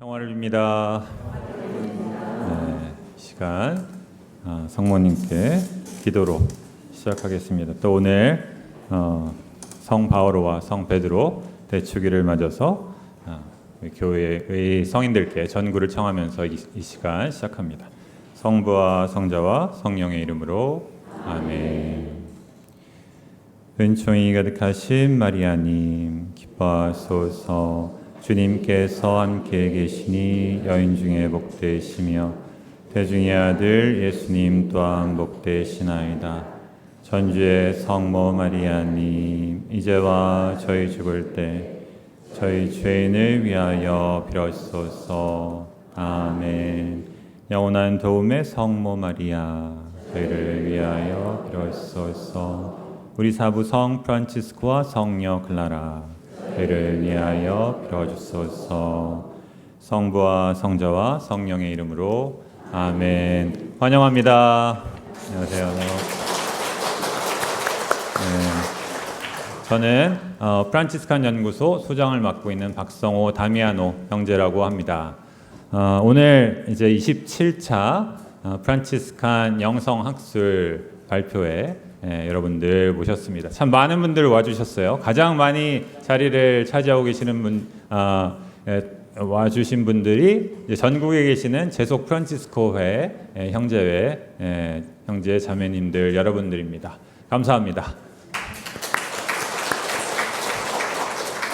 평화를 빕니다. 시간 성모님께 기도로 시작하겠습니다. 또 오늘 성 바오로와 성 베드로 대축일을 맞아서 교회의 성인들께 전구를 청하면서 이 시간 시작합니다. 성부와 성자와 성령의 이름으로 아멘. 은총이 가득하신 마리아님 기뻐하소서. 주님께서 함께 계시니 여인 중에 복되시며 태중의 아들 예수님 또한 복되시나이다. 전주의 성모 마리아님 이제와 저희 죽을 때 저희 죄인을 위하여 빌어주소서. 아멘. 영원한 도움의 성모 마리아 저희를 위하여 빌어주소서. 우리 사부 성 프란치스코와 성녀 클라라 저희를 위하여 빌어주소서. 성부와 성자와 성령의 이름으로 아멘. 환영합니다. 안녕하세요. 저는 프란치스칸 연구소 소장을 맡고 있는 박성호 다미아노 형제라고 합니다. 오늘 이제 27차 프란치스칸 영성학술 발표회 여러분들 모셨습니다. 참 많은 분들 와주셨어요. 가장 많이 자리를 차지하고 계시는 와주신 분들이 이제 전국에 계시는 제속 프란치스코회 형제회 형제 자매님들 여러분들입니다. 감사합니다.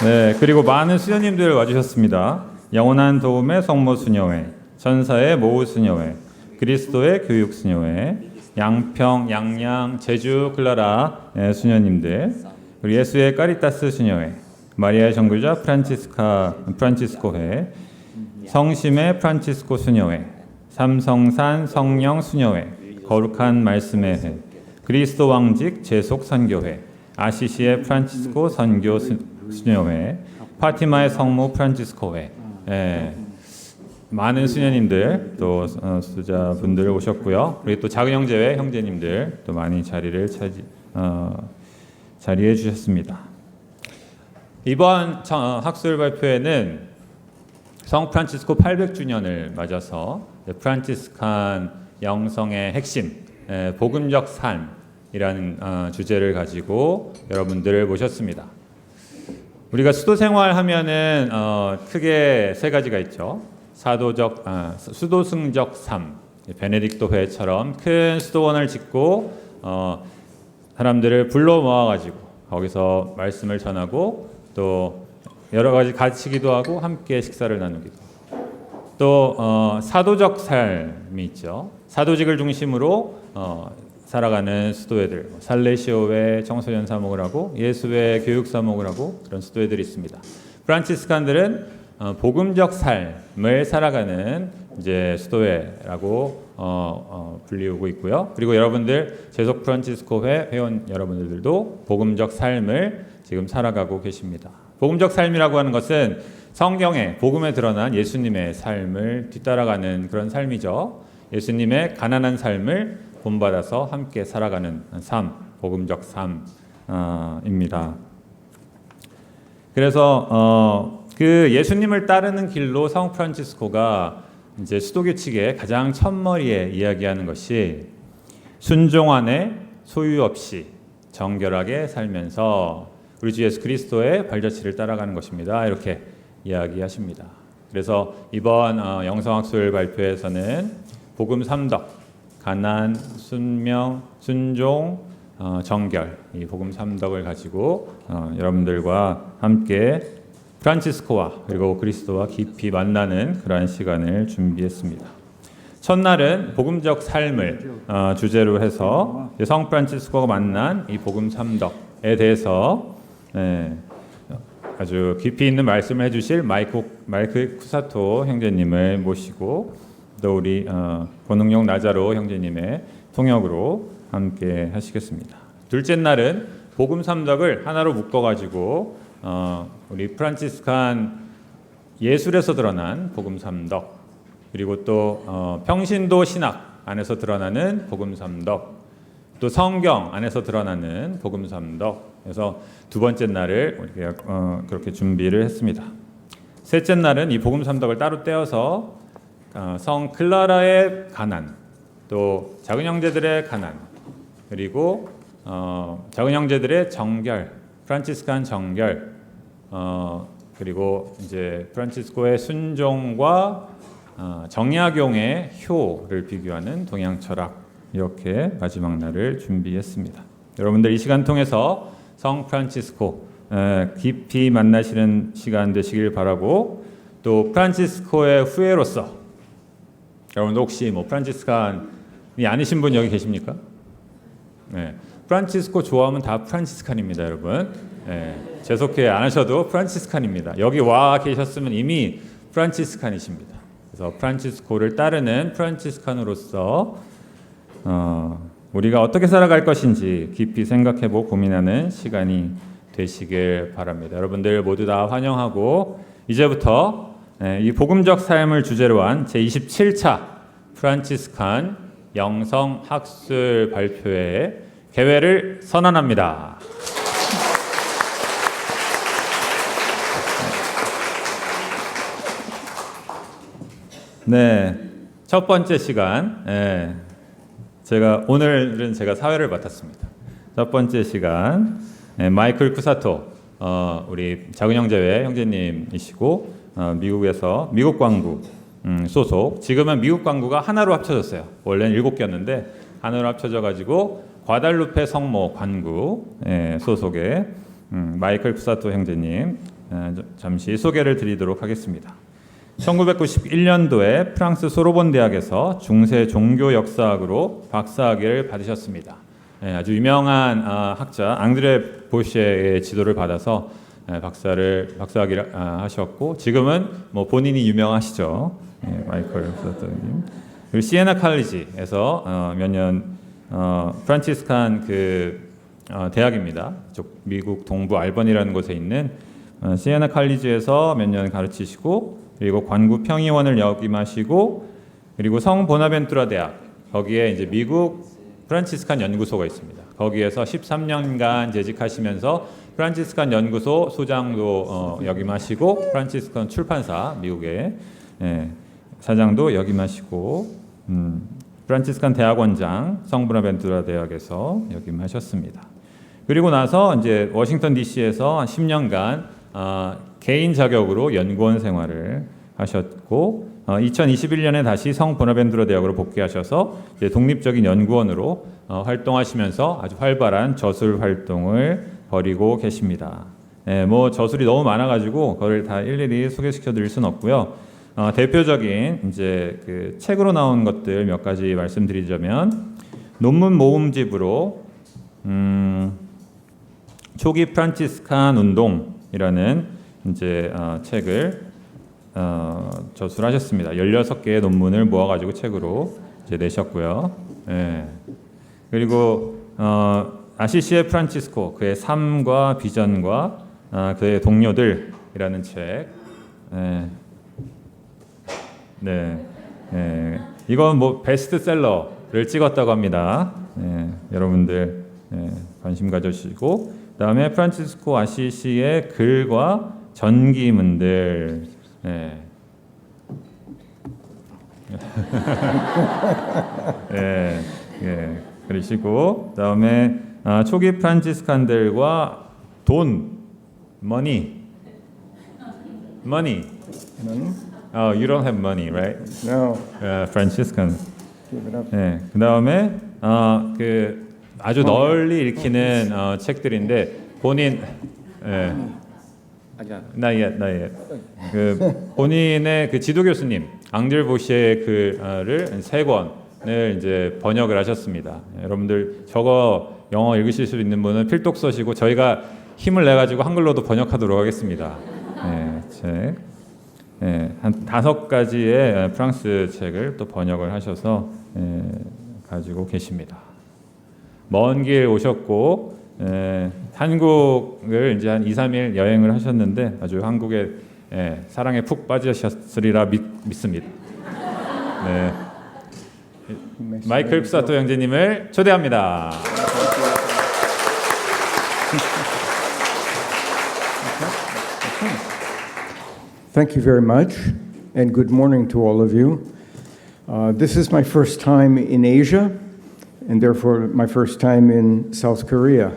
네, 그리고 많은 수녀님들 와주셨습니다. 영원한 도움의 성모 수녀회, 천사의 모우 수녀회, 그리스도의 교육 수녀회, 양평, 양양, 제주, 클라라 수녀님들, 그리고 예수의 까리타스 수녀회, 마리아의 정글자 프란치스코회, 성심의 프란치스코 수녀회, 삼성산 성령 수녀회, 거룩한 말씀의 회, 그리스도 왕직 제속 선교회, 아시시의 프란치스코 선교 수녀회, 파티마의 성모 프란치스코회, 많은 수녀님들 또 수자분들 오셨고요. 그리고 또 작은 형제회 형제님들 또 많이 자리해 주셨습니다. 이번 학술 발표회는 성 프란치스코 800주년을 맞아서 프란치스칸 영성의 핵심 복음적 삶이라는 주제를 가지고 여러분들을 모셨습니다. 우리가 수도 생활하면은 크게 세 가지가 있죠. 수도승적 삶, 베네딕토 회처럼 큰 수도원을 짓고 사람들을 불러 모아가지고 거기서 말씀을 전하고 또 여러 가지 같이 기도하고 함께 식사를 나누기도. 또 사도적 삶이 있죠. 사도직을 중심으로 살아가는 수도회들, 살레시오회 청소년 사목을 하고 예수회 교육 사목을 하고 그런 수도회들이 있습니다. 프란치스칸들은 복음적 삶을 살아가는 이제 수도회라고 불리우고 있고요. 그리고 여러분들 제속 프란치스코회 회원 여러분들도 복음적 삶을 지금 살아가고 계십니다. 복음적 삶이라고 하는 것은 성경에 복음에 드러난 예수님의 삶을 뒤따라가는 그런 삶이죠. 예수님의 가난한 삶을 본받아서 함께 살아가는 삶, 복음적 삶입니다. 그래서 그 예수님을 따르는 길로 성 프란치스코가 이제 수도 규칙의 가장 첫머리에 이야기하는 것이 순종 안에 소유 없이 정결하게 살면서 우리 주 예수 그리스도의 발자취를 따라가는 것입니다. 이렇게 이야기하십니다. 그래서 이번 영성학술 발표에서는 복음 3덕, 가난, 순명, 순종, 정결 이 복음 3덕을 가지고 여러분들과 함께 프란치스코와 그리고 그리스도와 깊이 만나는 그러한 시간을 준비했습니다. 첫날은 복음적 삶을 주제로 해서 성 프란치스코가 만난 이 복음 3덕에 대해서 아주 깊이 있는 말씀을 해주실 마이크 쿠사토 형제님을 모시고 또 우리 권흥용 나자로 형제님의 통역으로 함께 하시겠습니다. 둘째 날은 복음 3덕을 하나로 묶어가지고 우리 프란치스칸 예술에서 드러난 복음 3덕 그리고 또 평신도 신학 안에서 드러나는 복음 3덕 또 성경 안에서 드러나는 복음 3덕 그래서 두 번째 날을 그렇게 준비를 했습니다. 셋째 날은 이 복음 삼덕을 따로 떼어서 성 클라라의 가난, 또 작은 형제들의 가난, 그리고 작은 형제들의 정결, 프란치스칸 정결, 그리고 이제 프란치스코의 순종과 정약용의 효를 비교하는 동양 철학, 이렇게 마지막 날을 준비했습니다. 여러분들 이 시간 통해서 성 프란치스코 깊이 만나시는 시간 되시길 바라고, 또 프란치스코의 후예로서 여러분들 혹시 뭐 프란치스칸이 아니신 분 여기 계십니까? 네, 프란치스코 좋아하면 다 프란치스칸입니다, 여러분. 네, 재속회 안 하셔도 프란치스칸입니다. 여기 와 계셨으면 이미 프란치스칸이십니다. 그래서 프란치스코를 따르는 프란치스칸으로서 우리가 어떻게 살아갈 것인지 깊이 생각해보고 고민하는 시간이 되시길 바랍니다. 여러분들 모두 다 환영하고, 이제부터 이 복음적 삶을 주제로 한 제27차 프란치스칸 영성학술 발표회 개회를 선언합니다. 네, 첫 번째 시간, 오늘은 제가 사회를 맡았습니다. 첫 번째 시간, 마이클 쿠사토, 우리 작은 형제회 형제님이시고, 미국에서 미국 광구 소속, 지금은 미국 광구가 하나로 합쳐졌어요. 원래는 7개였는데 하나로 합쳐져가지고 과달루페 성모 관구 소속의 마이클 쿠사토 형제님, 잠시 소개를 드리도록 하겠습니다. 1991년도에 프랑스 소르본 대학에서 중세 종교 역사학으로 박사학위를 받으셨습니다. 아주 유명한 학자 앙드레 보셰의 지도를 받아서 박사학위를 하셨고, 지금은 뭐 본인이 유명하시죠. 마이클 쿠사토님. 그리고 시에나 칼리지에서 몇 년 프란치스칸 대학입니다. 미국 동부 알번이라는 곳에 있는 시에나 칼리지에서 몇 년 가르치시고, 그리고 관구 평의원을 역임하시고, 그리고 성 보나벤투라 대학, 거기에 이제 미국 프란치스칸 연구소가 있습니다. 거기에서 13년간 재직하시면서 프란치스칸 연구소 소장도 역임하시고, 프란치스칸 출판사 미국의 사장도 역임하시고, 프란치스칸 대학원장 성 보나벤투라 대학에서 역임하셨습니다. 그리고 나서 이제 워싱턴 DC에서 10년간 개인 자격으로 연구원 생활을 하셨고, 2021년에 다시 성 보나벤투라 대학으로 복귀하셔서 이제 독립적인 연구원으로 활동하시면서 아주 활발한 저술 활동을 벌이고 계십니다. 뭐 저술이 너무 많아가지고 그걸 다 일일이 소개시켜드릴 수는 없고요. 대표적인 이제 그 책으로 나온 것들 몇 가지 말씀드리자면, 논문 모음집으로 초기 프란치스칸 운동이라는 이제 책을 저술하셨습니다. 16개의 논문을 모아가지고 책으로 이제 내셨고요. 그리고 아시시의 프란치스코, 그의 삶과 비전과 그의 동료들이라는 책. 이건 뭐 베스트셀러를 찍었다고 합니다. 여러분들 관심 가져주시고, 그다음에 프란치스코 아시시의 글과 전기문들, 그러시고, 그다음에 초기 프란치스칸들과 돈, money. You don't have money, right? No. Franciscan. Give it up. 그다음에 그 아주 널리 읽히는 책들인데, 본인 not yet. 그 본인의 그 지도 교수님 앙드레 보시의 글을 3권을 이제 번역을 하셨습니다. 여러분들 저거 영어 읽으실 수 있는 분은 필독 써시고, 저희가 힘을 내 가지고 한글로도 번역하도록 하겠습니다. 책. 한 5가지의 프랑스 책을 또 번역을 하셔서 가지고 계십니다. 먼 길 오셨고, 한국을 이제 한 2-3일 여행을 하셨는데 아주 한국의 사랑에 푹 빠지셨으리라 믿습니다. 마이클 쿠사토 형제님을 초대합니다. Thank you very much, and good morning to all of you. This is my first time in Asia, and therefore my first time in South Korea.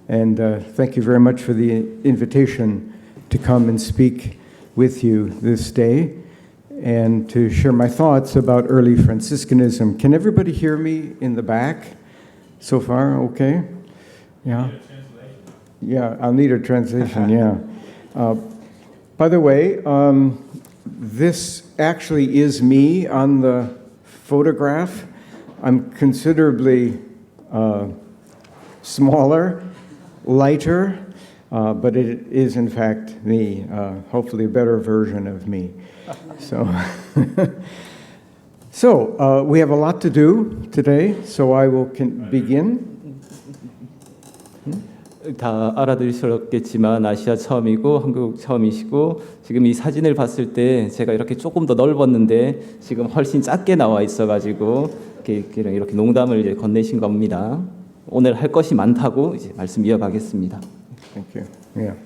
And thank you very much for the invitation to come and speak with you this day and to share my thoughts about early Franciscanism. Can everybody hear me in the back so far? Okay? Yeah? Yeah, I'll need a translation, yeah. By the way, this actually is me on the photograph. I'm considerably smaller, lighter, but it is in fact me, hopefully a better version of me. So we have a lot to do today, so I will begin. 다 알아들으셨겠지만 아시아 처음이고 한국 처음이시고 지금 이 사진을 봤을 때 제가 이렇게 조금 더 넓었는데 지금 훨씬 작게 나와 있어가지고 이렇게 농담을 이제 건네신 겁니다. 오늘 할 것이 많다고 이제 말씀 이어가겠습니다. Thank you. Yeah.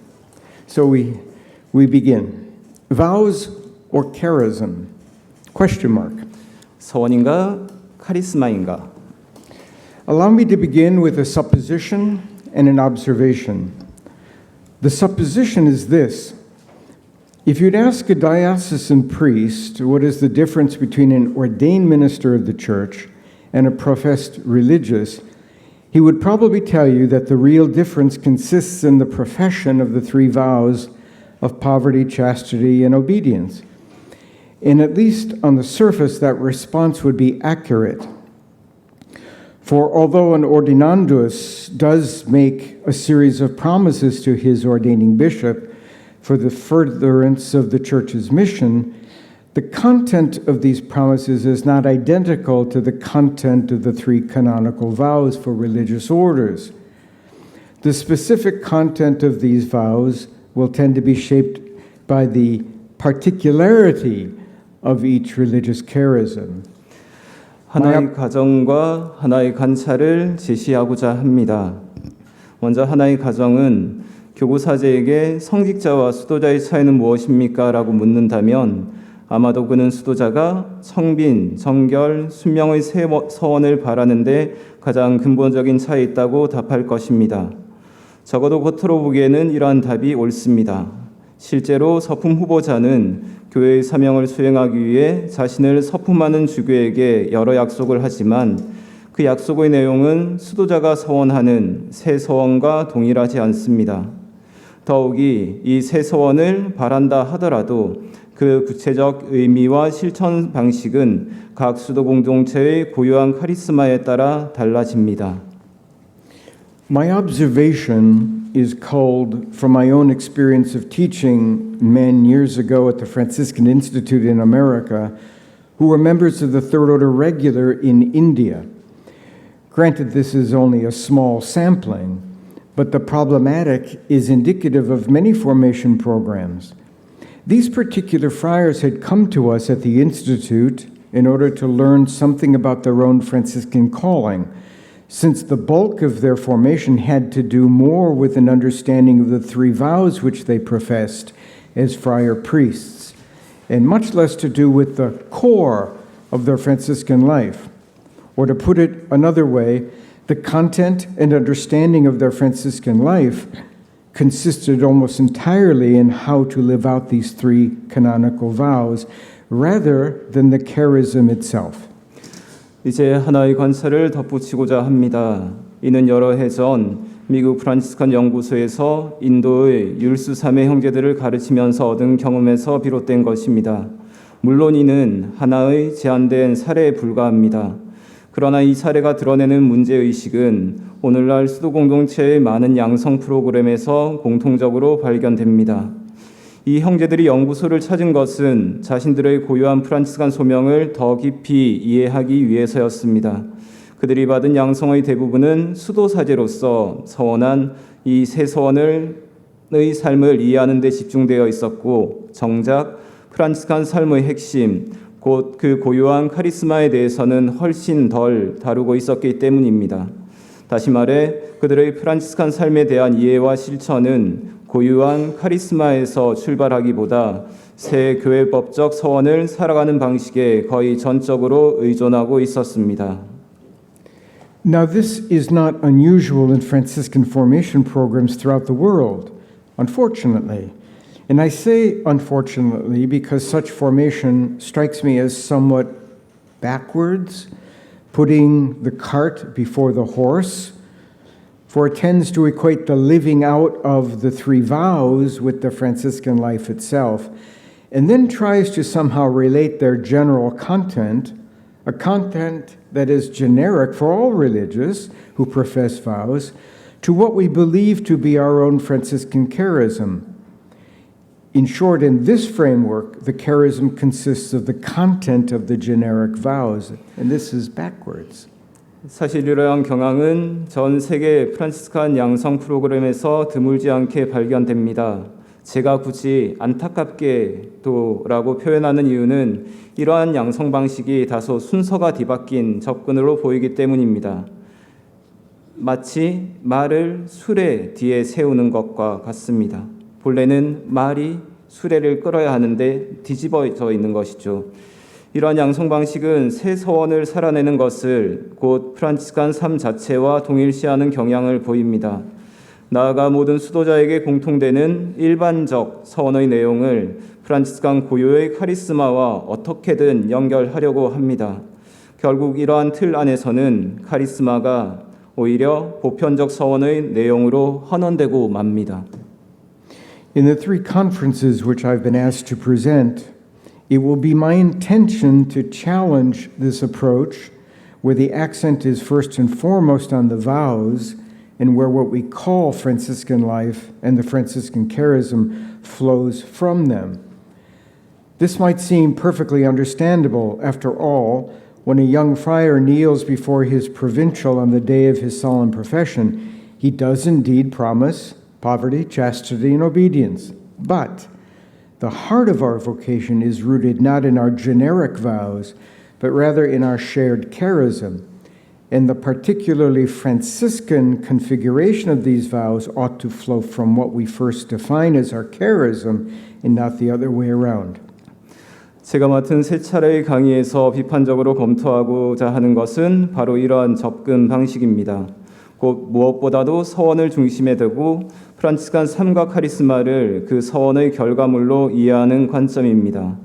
So we begin. Vows or charism? Question mark. 서원인가 카리스마인가? Allow me to begin with a supposition and an observation. The supposition is this. If you'd ask a diocesan priest what is the difference between an ordained minister of the church and a professed religious, he would probably tell you that the real difference consists in the profession of the three vows of poverty, chastity, and obedience. And at least on the surface, that response would be accurate. For although an ordinandus does make a series of promises to his ordaining bishop for the furtherance of the church's mission, the content of these promises is not identical to the content of the three canonical vows for religious orders. The specific content of these vows will tend to be shaped by the particularity of each religious charism. 하나의 가정과 하나의 관찰을 제시하고자 합니다. 먼저 하나의 가정은 교구사제에게 성직자와 수도자의 차이는 무엇입니까? 라고 묻는다면 아마도 그는 수도자가 청빈, 정결, 순명의 서원을 바라는데 가장 근본적인 차이 있다고 답할 것입니다. 적어도 겉으로 보기에는 이러한 답이 옳습니다. 실제로 서품 후보자는 교회의 사명을 수행하기 위해 자신을 서품하는 주교에게 여러 약속을 하지만 그 약속의 내용은 수도자가 서원하는 새 서원과 동일하지 않습니다. 더욱이 이 새 서원을 바란다 하더라도 그 구체적 의미와 실천 방식은 각 수도 공동체의 고유한 카리스마에 따라 달라집니다. My observation is culled from my own experience of teaching men years ago at the Franciscan Institute in America who were members of the Third Order Regular in India. Granted, this is only a small sampling, but the problematic is indicative of many formation programs. These particular friars had come to us at the Institute in order to learn something about their own Franciscan calling, since the bulk of their formation had to do more with an understanding of the three vows which they professed as friar priests, and much less to do with the core of their Franciscan life. Or to put it another way, the content and understanding of their Franciscan life consisted almost entirely in how to live out these three canonical vows, rather than the charism itself. 이제 하나의 관찰을 덧붙이고자 합니다. 이는 여러 해 전 미국 프란치스칸 연구소에서 인도의 율수삼의 형제들을 가르치면서 얻은 경험에서 비롯된 것입니다. 물론 이는 하나의 제한된 사례에 불과합니다. 그러나 이 사례가 드러내는 문제의식은 오늘날 수도 공동체의 많은 양성 프로그램에서 공통적으로 발견됩니다. 이 형제들이 연구소를 찾은 것은 자신들의 고유한 프란치스칸 소명을 더 깊이 이해하기 위해서였습니다. 그들이 받은 양성의 대부분은 수도사제로서 서원한 이 새 서원의 삶을 이해하는 데 집중되어 있었고, 정작 프란치스칸 삶의 핵심, 곧 그 고유한 카리스마에 대해서는 훨씬 덜 다루고 있었기 때문입니다. 다시 말해 그들의 프란치스칸 삶에 대한 이해와 실천은 고유한 카리스마에서 출발하기보다 새 교회법적 서원을 살아가는 방식에 거의 전적으로 의존하고 있었습니다. Now, this is not unusual in Franciscan formation programs throughout the world, unfortunately. And I say unfortunately because such formation strikes me as somewhat backwards, putting the cart before the horse, for it tends to equate the living out of the three vows with the Franciscan life itself, and then tries to somehow relate their general content, a content that is generic for all religious who profess vows, to what we believe to be our own Franciscan charism. In short, in this framework, the charism consists of the content of the generic vows, and this is backwards. 사실 이러한 경향은 전 세계 프란시스칸 양성 프로그램에서 드물지 않게 발견됩니다. 제가 굳이 안타깝게도라고 표현하는 이유는 이러한 양성 방식이 다소 순서가 뒤바뀐 접근으로 보이기 때문입니다. 마치 말을 수레 뒤에 세우는 것과 같습니다. 본래는 말이 수레를 끌어야 하는데 뒤집어져 있는 것이죠. 이러한 양성 방식은 새 서원을 살아내는 것을 곧 프란치스칸 삶 자체와 동일시하는 경향을 보입니다. 나아가 모든 수도자에게 공통되는 일반적 서원의 내용을 프란치스칸 고유의 카리스마와 어떻게든 연결하려고 합니다. 결국 이러한 틀 안에서는 카리스마가 오히려 보편적 서원의 내용으로 헌언되고 맙니다. In the three conferences which I've been asked to present, it will be my intention to challenge this approach where the accent is first and foremost on the vows and where what we call Franciscan life and the Franciscan charism flows from them. This might seem perfectly understandable. After all, when a young friar kneels before his provincial on the day of his solemn profession, he does indeed promise poverty, chastity, and obedience. But the heart of our vocation is rooted not in our generic vows, but rather in our shared charism. And the particularly Franciscan configuration of these vows ought to flow from what we first define as our charism and not the other way around. 제가 맡은 세 차례의 강의에서 비판적으로 검토하고자 하는 것은 바로 이러한 접근 방식입니다. 곧 무엇보다도 서원을 중심에 두고 프란치스칸 삶과 카리스마를 그 서원의 결과물로 이해하는 관점입니다.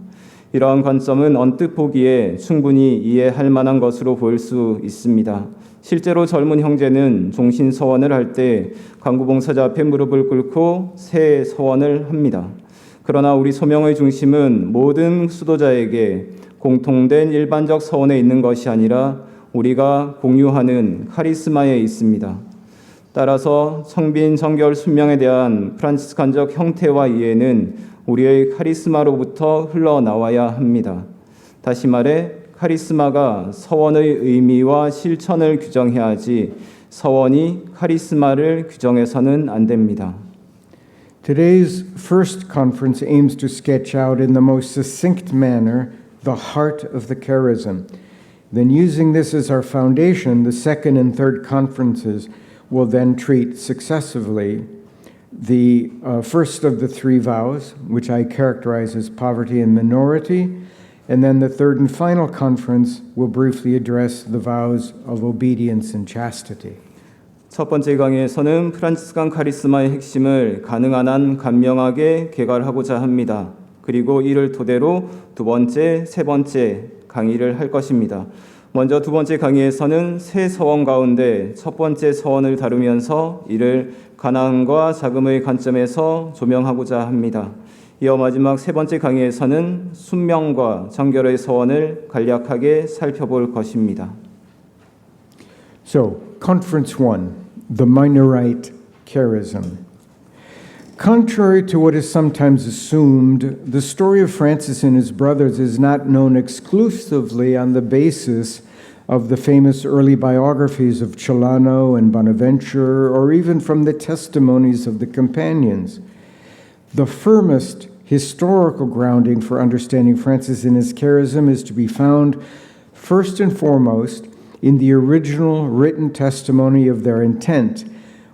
이러한 관점은 언뜻 보기에 충분히 이해할 만한 것으로 보일 수 있습니다. 실제로 젊은 형제는 종신 서원을 할 때 간구봉사자 앞에 무릎을 꿇고 새 서원을 합니다. 그러나 우리 소명의 중심은 모든 수도자에게 공통된 일반적 서원에 있는 것이 아니라 우리가 공유하는 카리스마에 있습니다. 따라서 청빈, 정결, 순명에 대한 프란치스칸적 형태와 이해는 우리의 카리스마로부터 흘러나와야 합니다. 다시 말해 카리스마가 서원의 의미와 실천을 규정해야 하지 서원이 카리스마를 규정해서는 안 됩니다. Today's first conference aims to sketch out in the most succinct manner the heart of the charism. Then using this as our foundation, the second and third conferences will then treat successively the first of the three vows, which I characterize as poverty and minority, and then the third and final conference will briefly address the vows of obedience and chastity. 첫 번째 강의에서는 프란치스칸 카리스마의 핵심을 가능한 한 간명하게 개괄하고자 합니다. 그리고 이를 토대로 두 번째, 세 번째 강의를 할 것입니다. 먼저 두 번째 강의에서는 새 서원 가운데 첫 번째 서원을 다루면서 이를 가난과 자금의 관점에서 조명하고자 합니다. 이어 마지막 세 번째 강의에서는 순명과 정결의 서원을 간략하게 살펴볼 것입니다. So, Conference 1, the Minorite Charism. Contrary to what is sometimes assumed, the story of Francis and his brothers is not known exclusively on the basis of the famous early biographies of Celano and Bonaventure, or even from the testimonies of the companions. The firmest historical grounding for understanding Francis and his charism is to be found first and foremost in the original written testimony of their intent,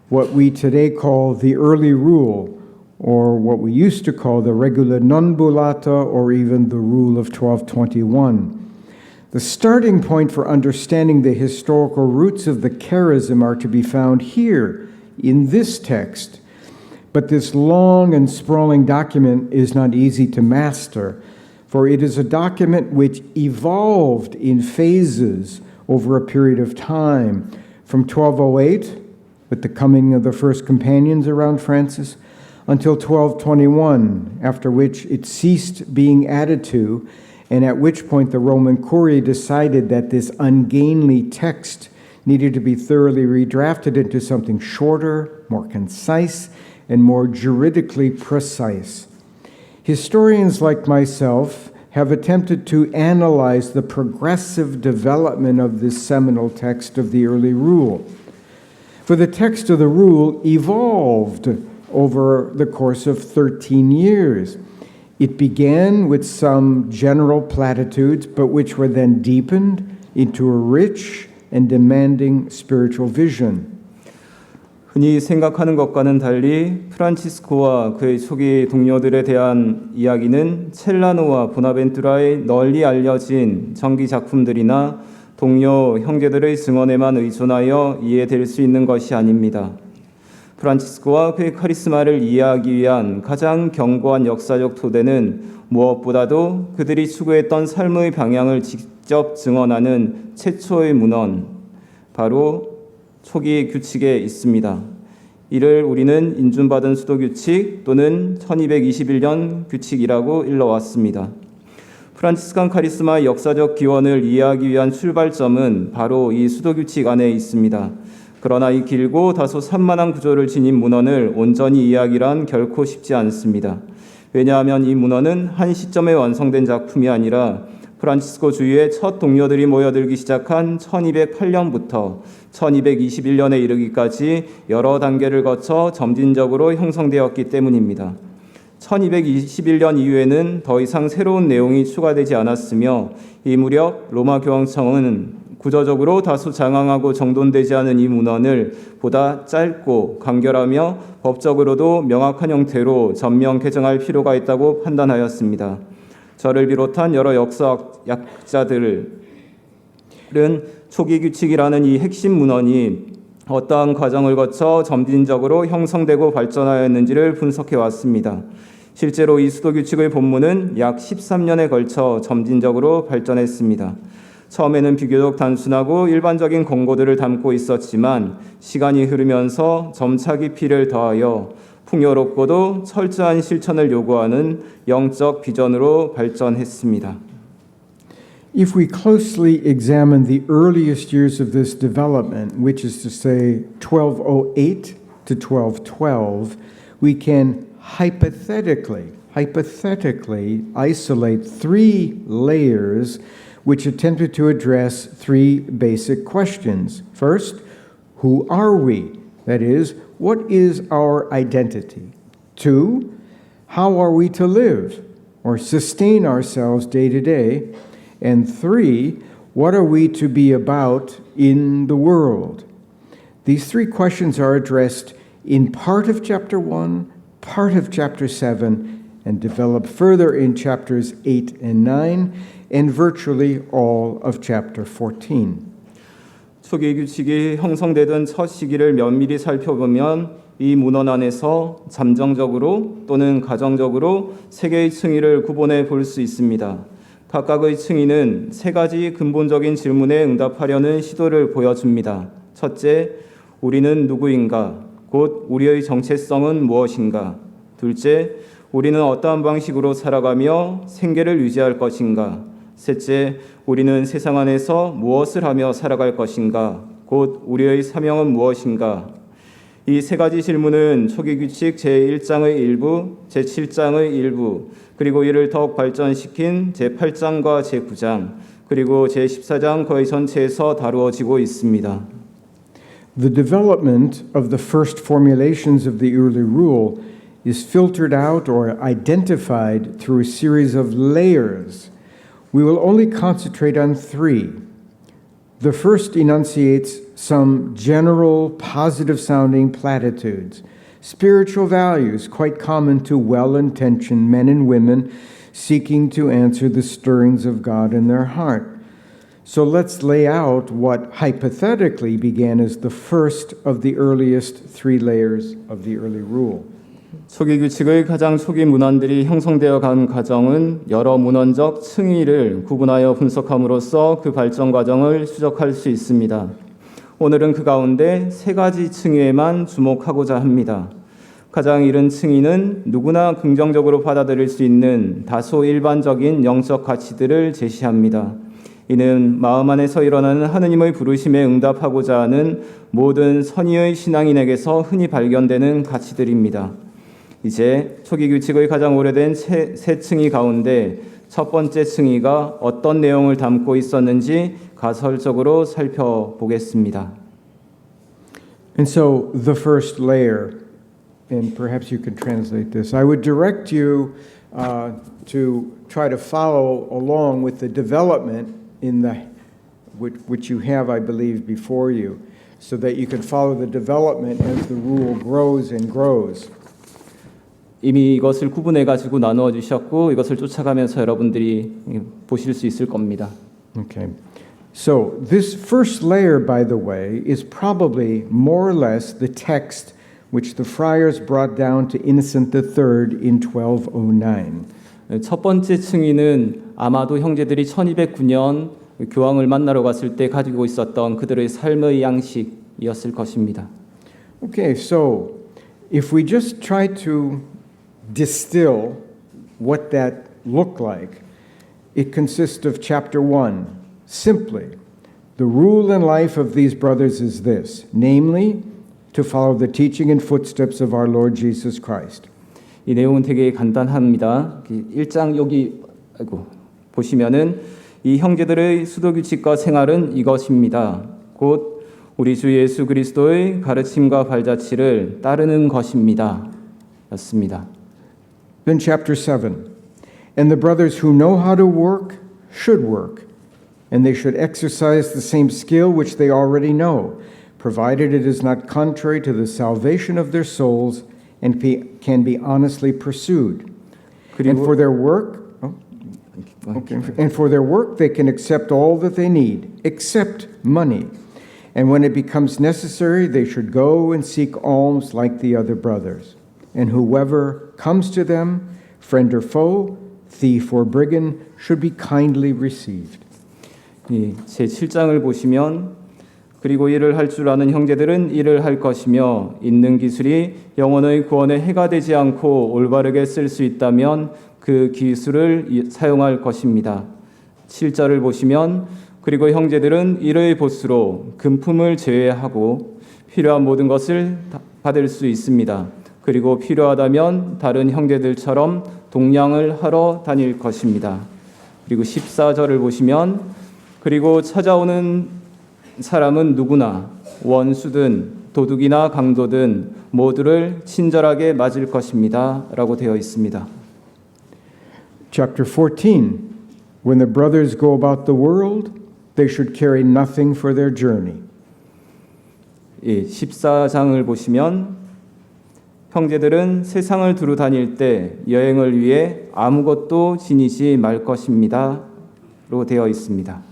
what we today call the early rule, or what we used to call the regula non bullata, or even the rule of 1221. The starting point for understanding the historical roots of the charism are to be found here in this text. But this long and sprawling document is not easy to master, for it is a document which evolved in phases over a period of time, from 1208, with the coming of the first companions around Francis, until 1221, after which it ceased being added to, and at which point the Roman Curia decided that this ungainly text needed to be thoroughly redrafted into something shorter, more concise, and more juridically precise. Historians like myself have attempted to analyze the progressive development of this seminal text of the early rule. For the text of the rule evolved over the course of 13 years. It began with some general platitudes, but which were then deepened into a rich and demanding spiritual vision. 흔히 생각하는 것과는 달리 프란치스코와 그의 초기 동료들에 대한 이야기는 첼라노와 보나벤투라의 널리 알려진 정기 작품들이나 동료 형제들의 증언에만 의존하여 이해될 수 있는 것이 아닙니다. 프란치스코와 그의 카리스마를 이해하기 위한 가장 견고한 역사적 토대는 무엇보다도 그들이 추구했던 삶의 방향을 직접 증언하는 최초의 문헌, 바로 초기 규칙에 있습니다. 이를 우리는 인준받은 수도규칙 또는 1221년 규칙이라고 일러왔습니다. 프란치스칸 카리스마의 역사적 기원을 이해하기 위한 출발점은 바로 이 수도규칙 안에 있습니다. 그러나 이 길고 다소 산만한 구조를 지닌 문헌을 온전히 이해하기란 결코 쉽지 않습니다. 왜냐하면 이 문헌은 한 시점에 완성된 작품이 아니라 프란치스코 주위에 첫 동료들이 모여들기 시작한 1208년부터 1221년에 이르기까지 여러 단계를 거쳐 점진적으로 형성되었기 때문입니다. 1221년 이후에는 더 이상 새로운 내용이 추가되지 않았으며 이 무렵 로마 교황청은 구조적으로 다소 장황하고 정돈되지 않은 이 문헌을 보다 짧고 간결하며 법적으로도 명확한 형태로 전면 개정할 필요가 있다고 판단하였습니다. 저를 비롯한 여러 역사학자들은 초기 규칙이라는 이 핵심 문헌이 어떠한 과정을 거쳐 점진적으로 형성되고 발전하였는지를 분석해 왔습니다. 실제로 이 수도규칙의 본문은 약 13년에 걸쳐 점진적으로 발전했습니다. 처음에는 비교적 단순하고 일반적인 권고들을 담고 있었지만 시간이 흐르면서 점차 깊이를 더하여 풍요롭고도 철저한 실천을 요구하는 영적 비전으로 발전했습니다. If we closely examine the earliest years of this development, which is to say 1208 to 1212, we can hypothetically isolate three layers which attempted to address three basic questions. First, who are we? That is, what is our identity? Two, how are we to live or sustain ourselves day to day? And three, what are we to be about in the world? These three questions are addressed in part of chapter 1, part of chapter 7, and develop further in chapters 8 and 9, and virtually all of chapter 14. 초기 규칙이 형성되던 첫 시기를 면밀히 살펴보면 이 문헌 안에서 잠정적으로 또는 가정적으로 세 개의 층위를 구분해 볼 수 있습니다. 각각의 층위는 세 가지 근본적인 질문에 응답하려는 시도를 보여줍니다. 첫째, 우리는 누구인가? 곧 우리의 정체성은 무엇인가? 둘째, 우리는 어떠한 방식으로 살아가며 생계를 유지할 것인가? 셋째, 우리는 세상 안에서 무엇을 하며 살아갈 것인가? 곧 우리의 사명은 무엇인가? 이 세 가지 질문은 초기 규칙 제1장의 일부, 제7장의 일부, 그리고 이를 더욱 발전시킨 제8장과 제9장, 그리고 제14장 거의 전체에서 다루어지고 있습니다. The development of the first formulations of the early rule is filtered out or identified through a series of layers. We will only concentrate on three. The first enunciates some general positive-sounding platitudes, spiritual values quite common to well-intentioned men and women seeking to answer the stirrings of God in their heart. So let's lay out what hypothetically began as the first of the earliest three layers of the early rule. 초기 규칙의 가장 초기 문헌들이 형성되어 간 과정은 여러 문헌적 층위를 구분하여 분석함으로써 그 발전 과정을 추적할 수 있습니다. 오늘은 그 가운데 세 가지 층위에만 주목하고자 합니다. 가장 이른 층위는 누구나 긍정적으로 받아들일 수 있는 다소 일반적인 영적 가치들을 제시합니다. 이는 마음 안에서 일어나는 하느님의 부르심에 응답하고자 하는 모든 선의의 신앙인에게서 흔히 발견되는 가치들입니다. 이제 초기 규칙의 가장 오래된 세 층위 가운데 첫 번째 층위가 어떤 내용을 담고 있었는지 가설적으로 살펴보겠습니다. And so the first layer, and perhaps you can translate this, I would direct you to try to follow along with the development in the which you have, I believe, before you, so that you can follow the development as the rule grows and grows. 이미 이것을 구분해 가지고 나누어 주셨고 이것을 쫓아가면서 여러분들이 보실 수 있을 겁니다. Okay. So this first layer, by the way, is probably more or less the text which the friars brought down to Innocent III in 1209. 첫 번째 층위는 아마도 형제들이 1209년 교황을 만나러 갔을 때 가지고 있었던 그들의 삶의 양식이었을 것입니다. Okay, so if we just try to distill what that looked like, it consists of chapter 1. Simply, the rule in life of these brothers is this, namely, to follow the teaching and footsteps of our Lord Jesus Christ. 이 내용은 되게 간단합니다. 1장 여기 보시면은 이 형제들의 수도 규칙과 생활은 이것입니다. 곧 우리 주 예수 그리스도의 가르침과 발자취를 따르는 것입니다. 였습니다. Then chapter 7. And the brothers who know how to work should work, and they should exercise the same skill which they already know, provided it is not contrary to the salvation of their souls and can be honestly pursued. And for their work, and for their work they can accept all that they need, except money. And when it becomes necessary, they should go and seek alms like the other brothers. And whoever comes to them, friend or foe, thief or brigand, should be kindly received. 제 7장을 보시면 그리고 일을 할 줄 아는 형제들은 일을 할 것이며 있는 기술이 영혼의 구원에 해가 되지 않고 올바르게 쓸 수 있다면 그 기술을 사용할 것입니다. 7절을 보시면 그리고 형제들은 일의 보수로 금품을 제외하고 필요한 모든 것을 받을 수 있습니다. 그리고 필요하다면 다른 형제들처럼 동량을 하러 다닐 것입니다. 그리고 14절을 보시면 그리고 찾아오는 사람은 누구나 원수든 도둑이나 강도든 모두를 친절하게 맞을 것입니다. 라고 되어 있습니다. Chapter 14. When the brothers go about the world, they should carry nothing for their journey. 14장을 보시면 형제들은 세상을 두루 다닐 때 여행을 위해 아무것도 지니지 말 것입니다. 로 되어 있습니다.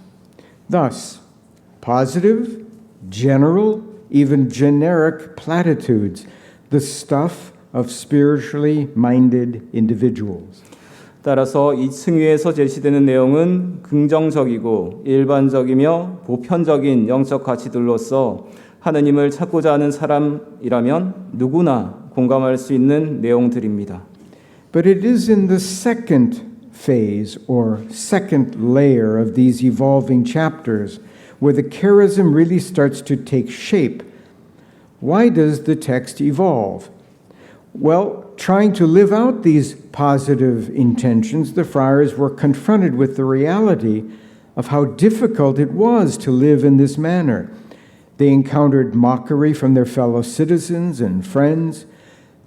Thus, positive, general, even generic platitudes, the stuff of spiritually minded individuals. 따라서 이 층위에서 제시되는 내용은 긍정적이고 일반적이며 보편적인 영적 가치들로서 하느님을 찾고자 하는 사람이라면 누구나 공감할 수 있는 내용들입니다. But it is in the second phase or second layer of these evolving chapters where the charism really starts to take shape. Why does the text evolve? Well, trying to live out these positive intentions, the friars were confronted with the reality of how difficult it was to live in this manner. They encountered mockery from their fellow citizens and friends,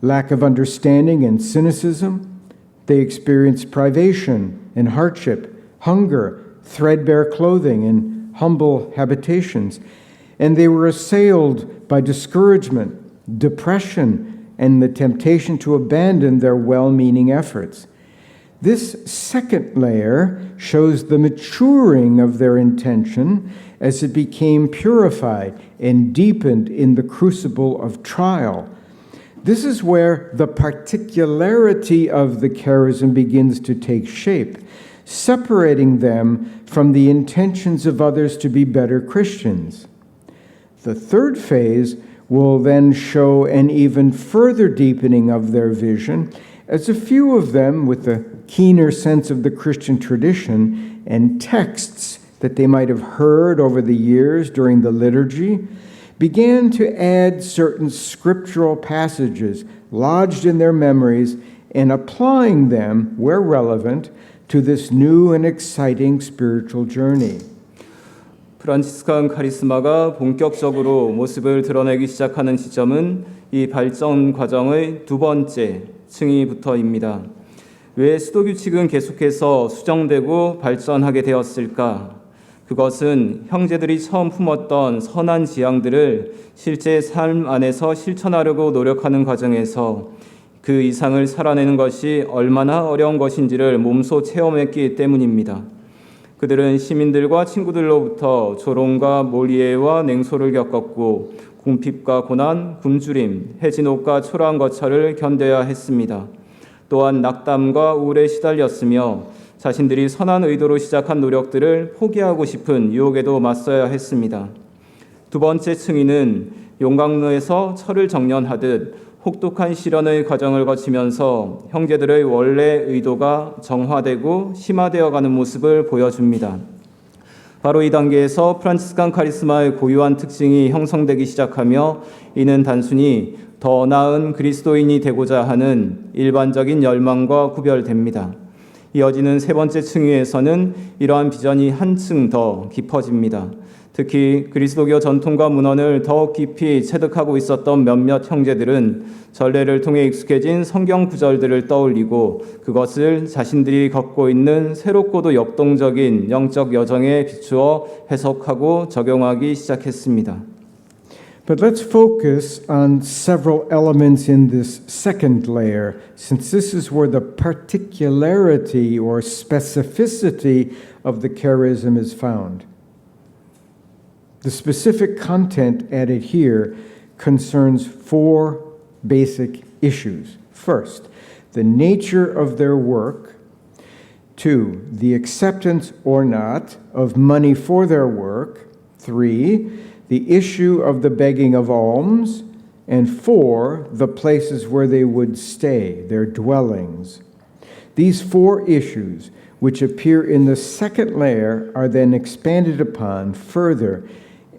lack of understanding and cynicism. They experienced privation and hardship, hunger, threadbare clothing, and humble habitations. And they were assailed by discouragement, depression, and the temptation to abandon their well-meaning efforts. This second layer shows the maturing of their intention as it became purified and deepened in the crucible of trial. This is where the particularity of the charism begins to take shape, separating them from the intentions of others to be better Christians. The third phase will then show an even further deepening of their vision, as a few of them, with a keener sense of the Christian tradition and texts that they might have heard over the years during the liturgy, began to add certain scriptural passages lodged in their memories and applying them, where relevant, to this new and exciting spiritual journey. 프란치스칸 카리스마가 본격적으로 모습을 드러내기 시작하는 시점은 이 발전 과정의 두 번째 층위부터입니다. 왜 수도 규칙은 계속해서 수정되고 발전하게 되었을까? 그것은 형제들이 처음 품었던 선한 지향들을 실제 삶 안에서 실천하려고 노력하는 과정에서 그 이상을 살아내는 것이 얼마나 어려운 것인지를 몸소 체험했기 때문입니다. 그들은 시민들과 친구들로부터 조롱과 몰이해와 냉소를 겪었고 궁핍과 고난, 굶주림, 해진옷과 초라한 거처를 견뎌야 했습니다. 또한 낙담과 우울에 시달렸으며 자신들이 선한 의도로 시작한 노력들을 포기하고 싶은 유혹에도 맞서야 했습니다. 두 번째 층위는 용광로에서 철을 정련하듯 혹독한 시련의 과정을 거치면서 형제들의 원래 의도가 정화되고 심화되어가는 모습을 보여줍니다. 바로 이 단계에서 프란치스칸 카리스마의 고유한 특징이 형성되기 시작하며 이는 단순히 더 나은 그리스도인이 되고자 하는 일반적인 열망과 구별됩니다. 이어지는 세 번째 층위에서는 이러한 비전이 한층 더 깊어집니다. 특히 그리스도교 전통과 문헌을 더욱 깊이 체득하고 있었던 몇몇 형제들은 전례를 통해 익숙해진 성경 구절들을 떠올리고 그것을 자신들이 걷고 있는 새롭고도 역동적인 영적 여정에 비추어 해석하고 적용하기 시작했습니다. But let's focus on several elements in this second layer, since this is where the particularity or specificity of the charism is found. The specific content added here concerns four basic issues. First, the nature of their work. Two, the acceptance or not of money for their work. Three, the issue of the begging of alms. And four, the places where they would stay, their dwellings. These four issues, which appear in the second layer, are then expanded upon further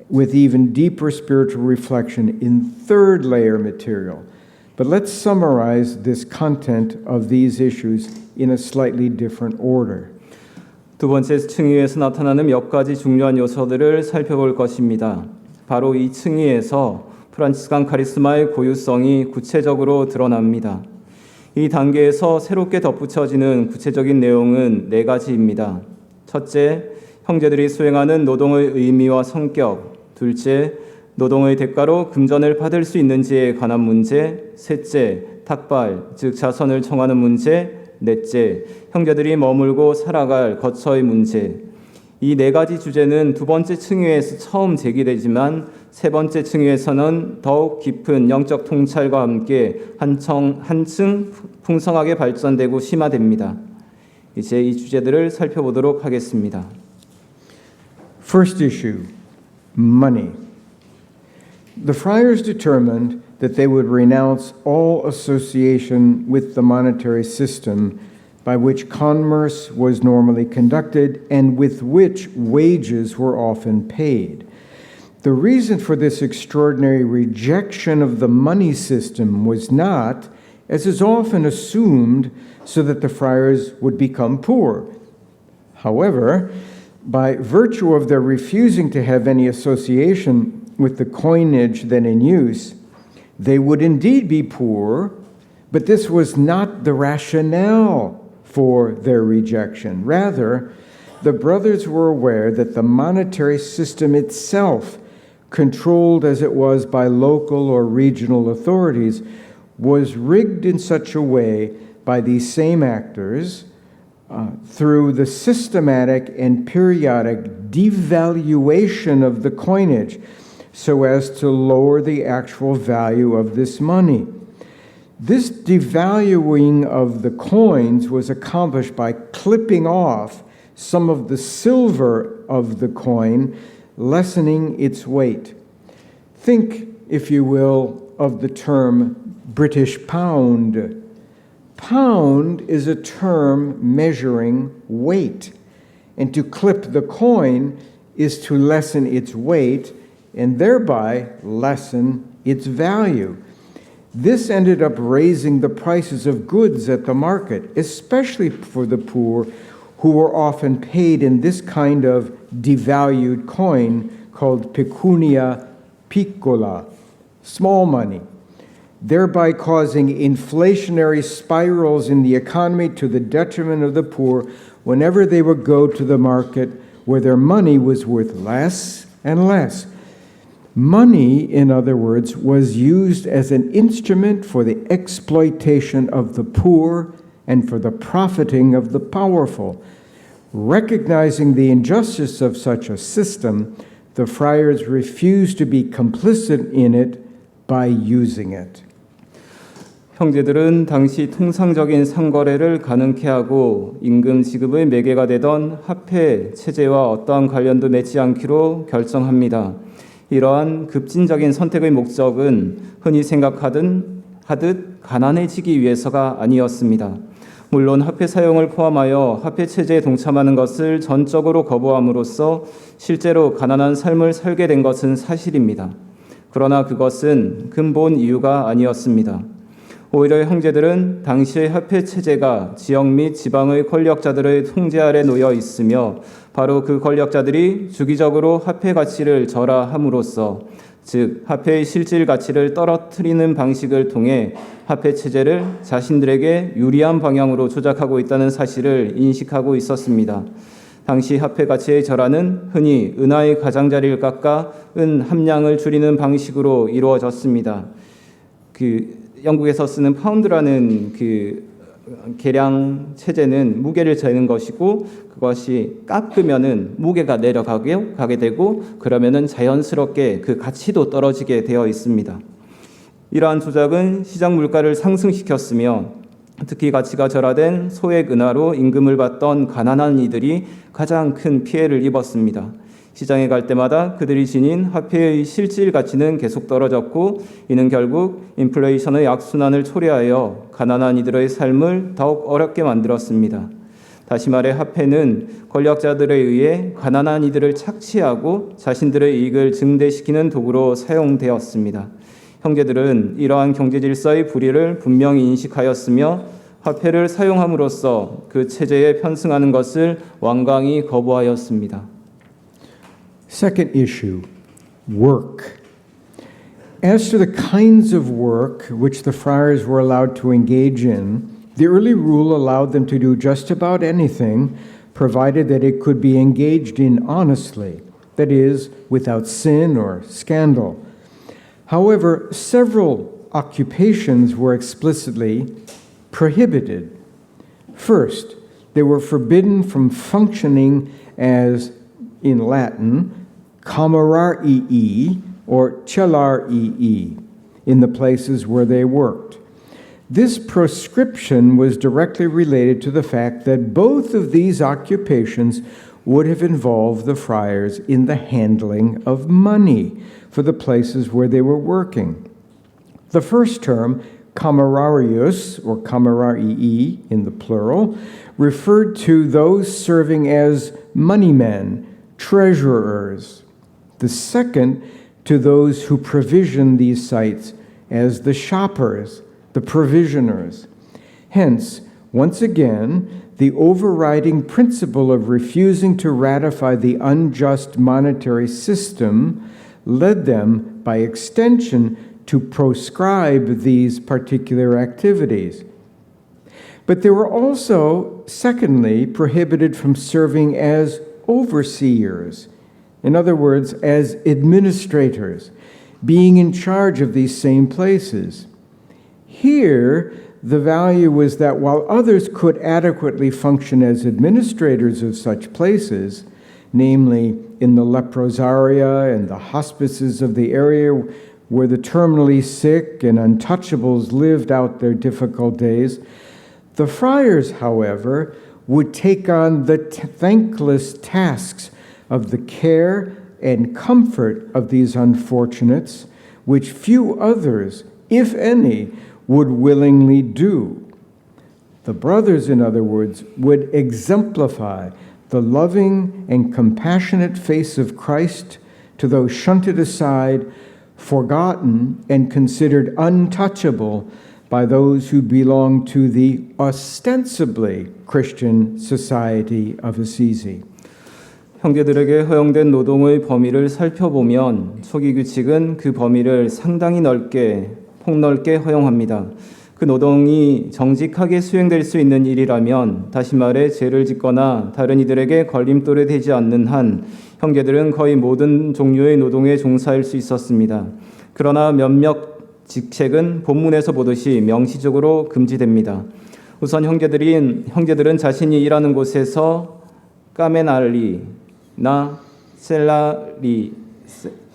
with even deeper spiritual reflection in third layer material. But let's summarize this content of these issues in a slightly different order. 두 번째 층위에서 나타나는 몇 가지 중요한 요소들을 살펴볼 것입니다. 바로 이 층위에서 프란치스칸 카리스마의 고유성이 구체적으로 드러납니다. 이 단계에서 새롭게 덧붙여지는 구체적인 내용은 네 가지입니다. 첫째, 형제들이 수행하는 노동의 의미와 성격. 둘째, 노동의 대가로 금전을 받을 수 있는지에 관한 문제. 셋째, 탁발, 즉 자선을 청하는 문제. 넷째, 형제들이 머물고 살아갈 거처의 문제. 이 네 가지 주제는 두 번째 층위에서 처음 제기되지만 세 번째 층위에서는 더욱 깊은 영적 통찰과 함께 한층 풍성하게 발전되고 심화됩니다. 이제 이 주제들을 살펴보도록 하겠습니다. First issue, money. The friars determined that they would renounce all association with the monetary system by which commerce was normally conducted and with which wages were often paid. The reason for this extraordinary rejection of the money system was not, as is often assumed, so that the friars would become poor. However, by virtue of their refusing to have any association with the coinage then in use, they would indeed be poor, but this was not the rationale for their rejection. Rather, the brothers were aware that the monetary system itself, controlled as it was by local or regional authorities, was rigged in such a way by these same actors through the systematic and periodic devaluation of the coinage so as to lower the actual value of this money. This devaluing of the coins was accomplished by clipping off some of the silver of the coin, lessening its weight. Think, if you will, of the term British pound. Pound is a term measuring weight, and to clip the coin is to lessen its weight and thereby lessen its value. This ended up raising the prices of goods at the market, especially for the poor, who were often paid in this kind of devalued coin called pecunia piccola, small money, thereby causing inflationary spirals in the economy to the detriment of the poor whenever they would go to the market where their money was worth less and less. Money, in other words, was used as an instrument for the exploitation of the poor and for the profiting of the powerful. Recognizing the injustice of such a system, the friars refused to be complicit in it by using it. 형제들은 당시 통상적인 상거래를 가능케 하고 임금 지급의 매개가 되던 화폐 체제와 어떠한 관련도 맺지 않기로 결정합니다. 이러한 급진적인 선택의 목적은 흔히 생각하듯 가난해지기 위해서가 아니었습니다. 물론 화폐 사용을 포함하여 화폐 체제에 동참하는 것을 전적으로 거부함으로써 실제로 가난한 삶을 살게 된 것은 사실입니다. 그러나 그것은 근본 이유가 아니었습니다. 오히려 형제들은 당시의 화폐 체제가 지역 및 지방의 권력자들의 통제 아래 놓여 있으며 바로 그 권력자들이 주기적으로 화폐 가치를 절하함으로써 즉 화폐의 실질 가치를 떨어뜨리는 방식을 통해 화폐 체제를 자신들에게 유리한 방향으로 조작하고 있다는 사실을 인식하고 있었습니다. 당시 화폐 가치의 절하는 흔히 은하의 가장자리를 깎아 은 함량을 줄이는 방식으로 이루어졌습니다. 영국에서 쓰는 파운드라는 계량 체제는 무게를 재는 것이고 그것이 깎으면은 무게가 내려가게 되고 그러면은 자연스럽게 그 가치도 떨어지게 되어 있습니다. 이러한 조작은 시장 물가를 상승시켰으며 특히 가치가 절하된 소액 은화로 임금을 받던 가난한 이들이 가장 큰 피해를 입었습니다. 시장에 갈 때마다 그들이 지닌 화폐의 실질 가치는 계속 떨어졌고 이는 결국 인플레이션의 악순환을 초래하여 가난한 이들의 삶을 더욱 어렵게 만들었습니다. 다시 말해 화폐는 권력자들에 의해 가난한 이들을 착취하고 자신들의 이익을 증대시키는 도구로 사용되었습니다. 형제들은 이러한 경제 질서의 불의를 분명히 인식하였으며 화폐를 사용함으로써 그 체제에 편승하는 것을 완강히 거부하였습니다. Second issue, work. As to the kinds of work which the friars were allowed to engage in, the early rule allowed them to do just about anything, provided that it could be engaged in honestly, that is, without sin or scandal. However, several occupations were explicitly prohibited. First, they were forbidden from functioning as, in Latin, camerarii or cellarii in the places where they worked. This proscription was directly related to the fact that both of these occupations would have involved the friars in the handling of money for the places where they were working. The first term, camerarius or camerarii in the plural, referred to those serving as moneymen, treasurers. The second to those who provision these sites as the shoppers, the provisioners. Hence, once again, the overriding principle of refusing to ratify the unjust monetary system led them, by extension, to proscribe these particular activities. But they were also, secondly, prohibited from serving as overseers. In other words, as administrators, being in charge of these same places. Here, the value was that while others could adequately function as administrators of such places, namely in the leprosaria and the hospices of the area where the terminally sick and untouchables lived out their difficult days, the friars, however, would take on the thankless tasks of the care and comfort of these unfortunates, which few others, if any, would willingly do. The brothers, in other words, would exemplify the loving and compassionate face of Christ to those shunted aside, forgotten, and considered untouchable by those who belong to the ostensibly Christian society of Assisi. 형제들에게 허용된 노동의 범위를 살펴보면 초기 규칙은 그 범위를 상당히 폭넓게 허용합니다. 그 노동이 정직하게 수행될 수 있는 일이라면, 다시 말해 죄를 짓거나 다른 이들에게 걸림돌이 되지 않는 한 형제들은 거의 모든 종류의 노동에 종사할 수 있었습니다. 그러나 몇몇 직책은 본문에서 보듯이 명시적으로 금지됩니다. 우선 형제들은 자신이 일하는 곳에서 까메날리나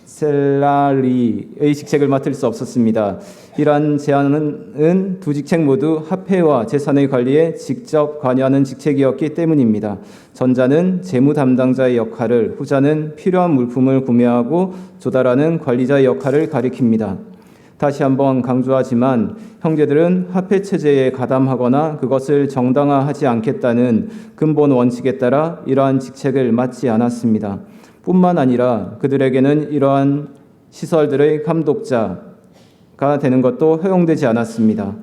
셀라리의 직책을 맡을 수 없었습니다. 이러한 제한은 두 직책 모두 화폐와 재산의 관리에 직접 관여하는 직책이었기 때문입니다. 전자는 재무 담당자의 역할을, 후자는 필요한 물품을 구매하고 조달하는 관리자의 역할을 가리킵니다. 다시 한번 강조하지만 형제들은 화폐 체제에 가담하거나 그것을 정당화하지 않겠다는 근본 원칙에 따라 이러한 직책을 맡지 않았습니다. 뿐만 아니라 그들에게는 이러한 시설들의 감독자가 되는 것도 허용되지 않았습니다.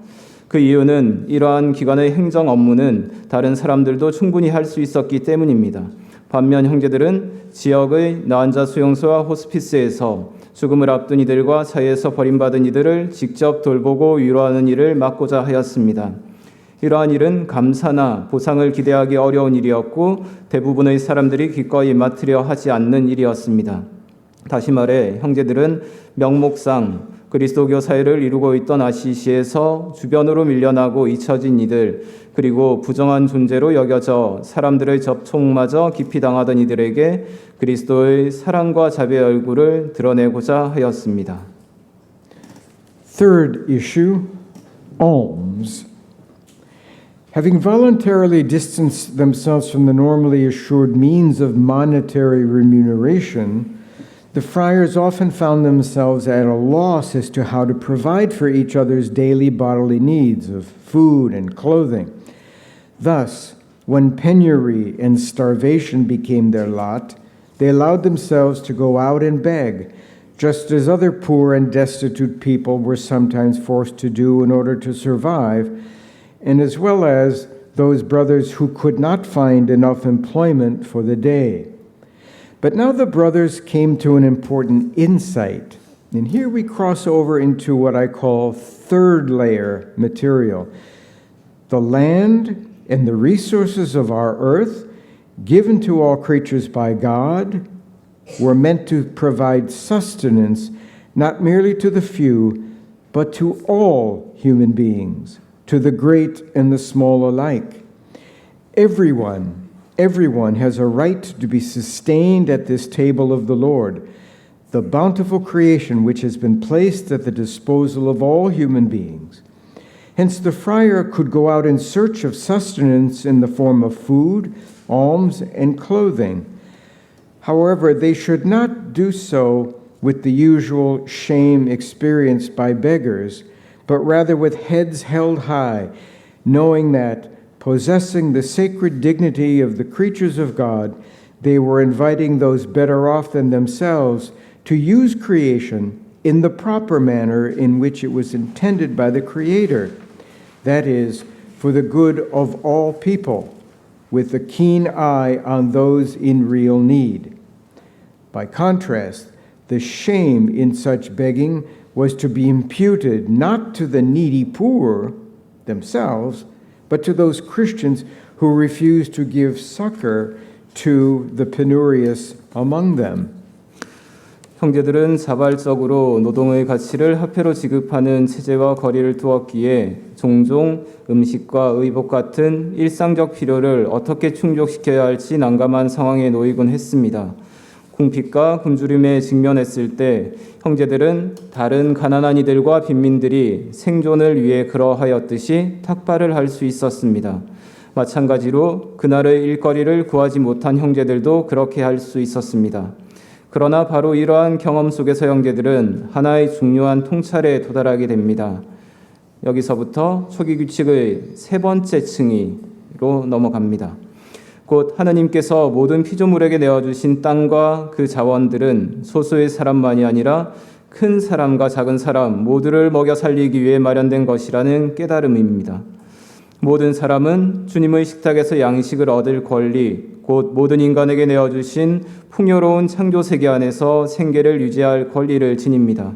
그 이유는 이러한 기관의 행정 업무는 다른 사람들도 충분히 할 수 있었기 때문입니다. 반면 형제들은 지역의 나환자 수용소와 호스피스에서 죽음을 앞둔 이들과 사회에서 버림받은 이들을 직접 돌보고 위로하는 일을 맡고자 하였습니다. 이러한 일은 감사나 보상을 기대하기 어려운 일이었고 대부분의 사람들이 기꺼이 맡으려 하지 않는 일이었습니다. 다시 말해 형제들은 명목상 그리스도교 사회를 이루고 있던 아시시에서 주변으로 밀려나고 잊혀진 이들, 그리고 부정한 존재로 여겨져 사람들의 접촉마저 깊이 당하던 이들에게 그리스도의 사랑과 자비의 얼굴을 드러내고자 하였습니다. Third issue, alms. Having voluntarily distanced themselves from the normally assured means of monetary remuneration, the friars often found themselves at a loss as to how to provide for each other's daily bodily needs of food and clothing. Thus, when penury and starvation became their lot, they allowed themselves to go out and beg, just as other poor and destitute people were sometimes forced to do in order to survive, and as well as those brothers who could not find enough employment for the day. But now the brothers came to an important insight, and here we cross over into what I call third layer material. The land and the resources of our earth, given to all creatures by God, were meant to provide sustenance not merely to the few, but to all human beings, to the great and the small alike. Everyone has a right to be sustained at this table of the Lord, the bountiful creation which has been placed at the disposal of all human beings. Hence, the friar could go out in search of sustenance in the form of food, alms, and clothing. However, they should not do so with the usual shame experienced by beggars, but rather with heads held high, knowing that, possessing the sacred dignity of the creatures of God, they were inviting those better off than themselves to use creation in the proper manner in which it was intended by the Creator, that is, for the good of all people, with a keen eye on those in real need. By contrast, the shame in such begging was to be imputed not to the needy poor themselves, but to those Christians who refused to give succor to the penurious among them. 형제들은 자발적으로 노동의 가치를 화폐로 지급하는 체제와 거리를 두었기에 종종 음식과 의복 같은 일상적 필요를 어떻게 충족시켜야 할지 난감한 상황에 놓이곤 했습니다. 궁핍과 굶주림에 직면했을 때 형제들은 다른 가난한 이들과 빈민들이 생존을 위해 그러하였듯이 탁발을 할 수 있었습니다. 마찬가지로 그날의 일거리를 구하지 못한 형제들도 그렇게 할 수 있었습니다. 그러나 바로 이러한 경험 속에서 형제들은 하나의 중요한 통찰에 도달하게 됩니다. 여기서부터 초기 규칙의 세 번째 층위로 넘어갑니다. 곧 하느님께서 모든 피조물에게 내어주신 땅과 그 자원들은 소수의 사람만이 아니라 큰 사람과 작은 사람 모두를 먹여 살리기 위해 마련된 것이라는 깨달음입니다. 모든 사람은 주님의 식탁에서 양식을 얻을 권리, 곧 모든 인간에게 내어주신 풍요로운 창조 세계 안에서 생계를 유지할 권리를 지닙니다.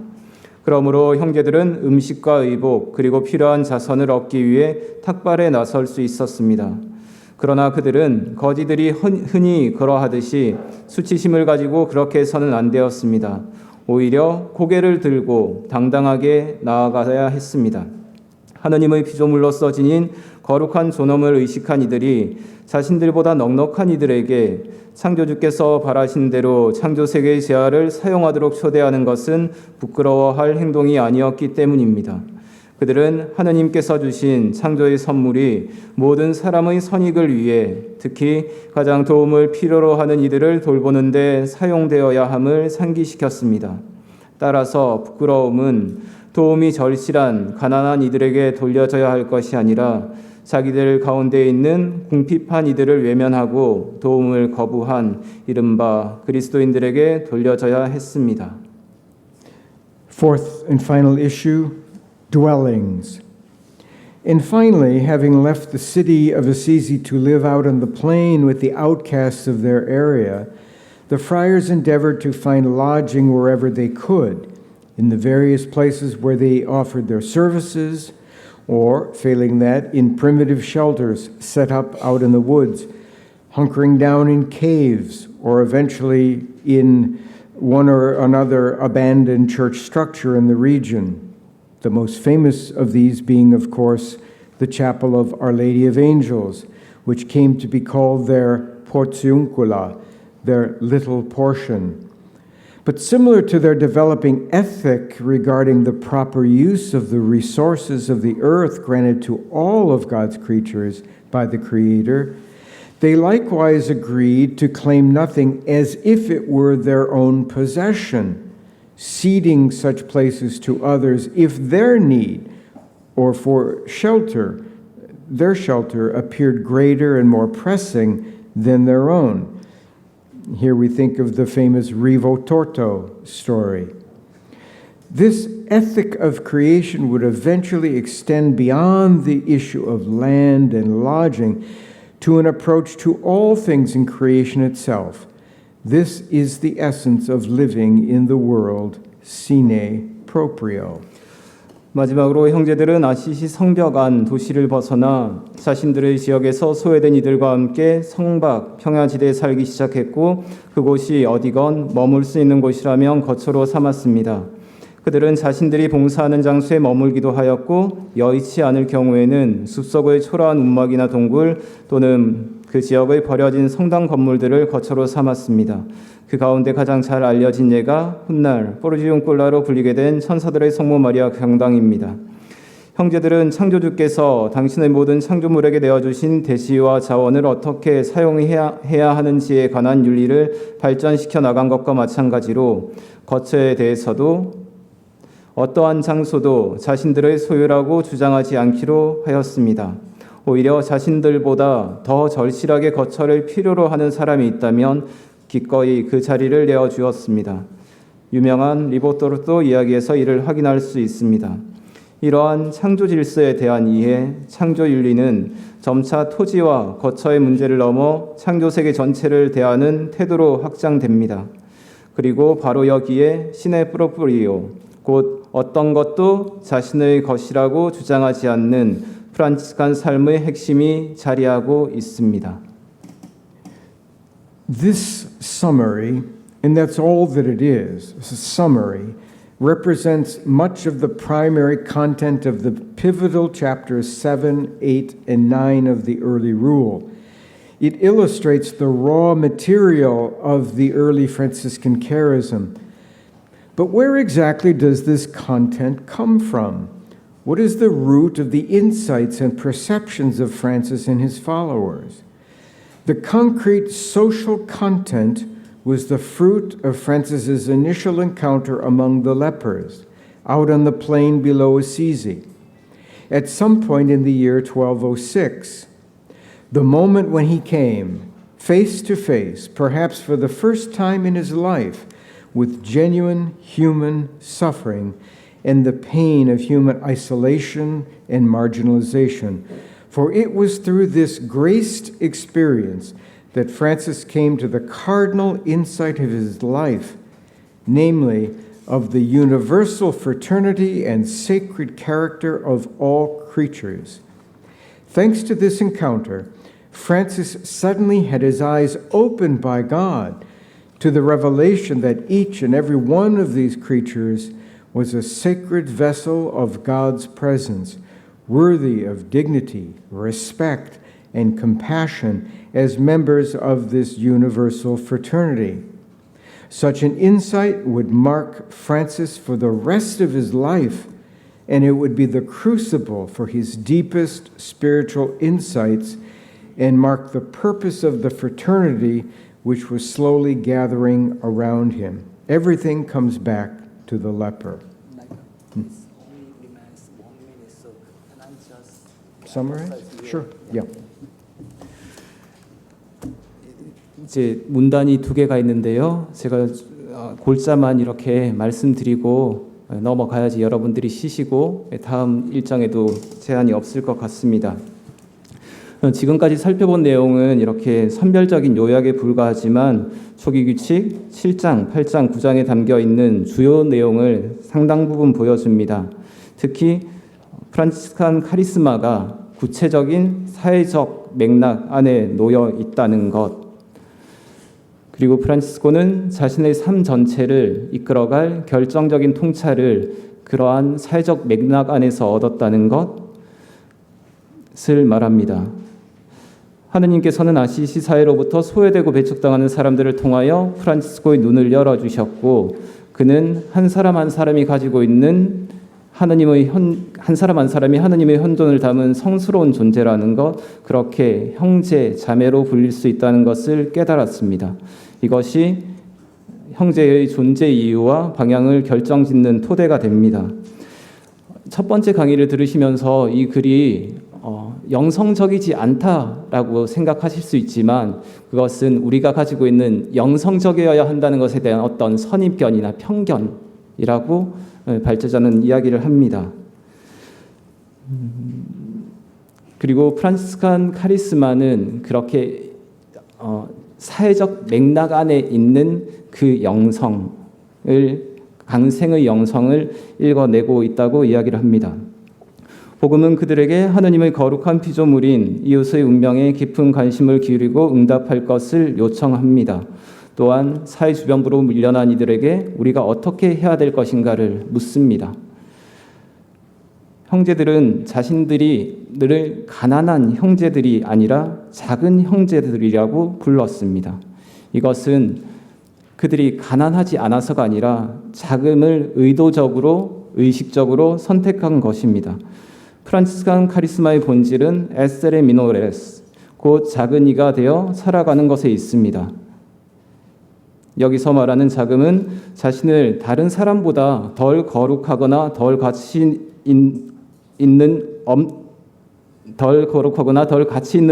그러므로 형제들은 음식과 의복 그리고 필요한 자선을 얻기 위해 탁발에 나설 수 있었습니다. 그러나 그들은 거지들이 흔히 그러하듯이 수치심을 가지고 그렇게 해서는 안 되었습니다. 오히려 고개를 들고 당당하게 나아가야 했습니다. 하느님의 피조물로서 지닌 거룩한 존엄을 의식한 이들이 자신들보다 넉넉한 이들에게 창조주께서 바라신 대로 창조세계의 재화를 사용하도록 초대하는 것은 부끄러워할 행동이 아니었기 때문입니다. 그들은 하느님께서 주신 창조의 선물이 모든 사람의 선익을 위해 특히 가장 도움을 필요로 하는 이들을 돌보는 데 사용되어야 함을 상기시켰습니다. 따라서 부끄러움은 도움이 절실한 가난한 이들에게 돌려져야 할 것이 아니라 자기들 가운데 있는 궁핍한 이들을 외면하고 도움을 거부한 이른바 그리스도인들에게 돌려져야 했습니다. Fourth and final issue, dwellings. And finally, having left the city of Assisi to live out on the plain with the outcasts of their area, the friars endeavored to find lodging wherever they could, in the various places where they offered their services, or, failing that, in primitive shelters set up out in the woods, hunkering down in caves, or eventually in one or another abandoned church structure in the region. The most famous of these being, of course, the Chapel of Our Lady of Angels, which came to be called their portiuncula, their little portion. But similar to their developing ethic regarding the proper use of the resources of the earth granted to all of God's creatures by the Creator, they likewise agreed to claim nothing as if it were their own possession, ceding such places to others if their need or for shelter, their shelter appeared greater and more pressing than their own. Here we think of the famous Rivo Torto story. This ethic of creation would eventually extend beyond the issue of land and lodging to an approach to all things in creation itself. This is the essence of living in the world, sine proprio. 마지막으로 형제들은 아시시 성벽 안 도시를 벗어나 자신들의 지역에서 소외된 이들과 함께 성박 평야지대에 살기 시작했고 그곳이 어디건 머물 수 있는 곳이라면 거처로 삼았습니다. 그들은 자신들이 봉사하는 장소에 머물기도 하였고 여의치 않을 경우에는 숲속의 초라한 움막이나 동굴 또는 그 지역의 버려진 성당 건물들을 거처로 삼았습니다. 그 가운데 가장 잘 알려진 예가 훗날 포르지움꼴라로 불리게 된 천사들의 성모 마리아 경당입니다. 형제들은 창조주께서 당신의 모든 창조물에게 내어주신 대시와 자원을 어떻게 사용해야 하는지에 관한 윤리를 발전시켜 나간 것과 마찬가지로 거처에 대해서도 어떠한 장소도 자신들의 소유라고 주장하지 않기로 하였습니다. 오히려 자신들보다 더 절실하게 거처를 필요로 하는 사람이 있다면 기꺼이 그 자리를 내어주었습니다. 유명한 리보토르토 이야기에서 이를 확인할 수 있습니다. 이러한 창조 질서에 대한 이해, 창조 윤리는 점차 토지와 거처의 문제를 넘어 창조 세계 전체를 대하는 태도로 확장됩니다. 그리고 바로 여기에 신의 프로프리오, 곧 어떤 것도 자신의 것이라고 주장하지 않는 프란치스칸 삶의 핵심이 자리하고 있습니다. This summary and that's all that it is. It's a summary, represents much of the primary content of the pivotal chapters 7, 8, and 9 of the early rule. It illustrates the raw material of the early Franciscan charism. But where exactly does this content come from? What is the root of the insights and perceptions of Francis and his followers? The concrete social content was the fruit of Francis's initial encounter among the lepers, out on the plain below Assisi, at some point in the year 1206. The moment when he came, face to face, perhaps for the first time in his life, with genuine human suffering and the pain of human isolation and marginalization. For it was through this graced experience that Francis came to the cardinal insight of his life, namely, of the universal fraternity and sacred character of all creatures. Thanks to this encounter, Francis suddenly had his eyes opened by God to the revelation that each and every one of these creatures was a sacred vessel of God's presence, worthy of dignity, respect, and compassion as members of this universal fraternity. Such an insight would mark Francis for the rest of his life, and it would be the crucible for his deepest spiritual insights and mark the purpose of the fraternity which was slowly gathering around him. Everything comes back to the leper. Summarize? Sure. Yeah. 이제 문단이 두 개가 있는데요. 제가 골자만 이렇게 말씀드리고 넘어가야지 여러분들이 쉬시고 다음 일정에도 제한이 없을 것 같습니다. 지금까지 살펴본 내용은 이렇게 선별적인 요약에 불과하지만 초기 규칙 7장, 8장, 9장에 담겨 있는 주요 내용을 상당 부분 보여줍니다. 특히 프란치스칸 카리스마가 구체적인 사회적 맥락 안에 놓여 있다는 것, 그리고 프란치스코는 자신의 삶 전체를 이끌어갈 결정적인 통찰을 그러한 사회적 맥락 안에서 얻었다는 것을 말합니다. 하느님께서는 아시시 사회로부터 소외되고 배척당하는 사람들을 통하여 프란치스코의 눈을 열어주셨고, 그는 한 사람 한 사람이 가지고 있는 한 사람 한 사람이 하느님의 현존을 담은 성스러운 존재라는 것, 그렇게 형제, 자매로 불릴 수 있다는 것을 깨달았습니다. 이것이 형제의 존재 이유와 방향을 결정짓는 토대가 됩니다. 첫 번째 강의를 들으시면서 이 글이 영성적이지 않다라고 생각하실 수 있지만 그것은 우리가 가지고 있는 영성적이어야 한다는 것에 대한 어떤 선입견이나 편견이라고 발제자는 이야기를 합니다. 그리고 프란치스칸 카리스마는 그렇게 사회적 맥락 안에 있는 그 영성을, 강생의 영성을 읽어내고 있다고 이야기를 합니다. 복음은 그들에게 하느님의 거룩한 피조물인 이웃의 운명에 깊은 관심을 기울이고 응답할 것을 요청합니다. 또한 사회 주변부로 밀려난 이들에게 우리가 어떻게 해야 될 것인가를 묻습니다. 형제들은 자신들이 늘 가난한 형제들이 아니라 작은 형제들이라고 불렀습니다. 이것은 그들이 가난하지 않아서가 아니라 자금을 의식적으로 선택한 것입니다. 프란치스칸 카리스마의 본질은 에세레 미노레스, 곧 작은 이가 되어 살아가는 것에 있습니다. 여기서 말하는 자금은 자신을 다른 사람보다 덜 거룩하거나 덜 가치 있는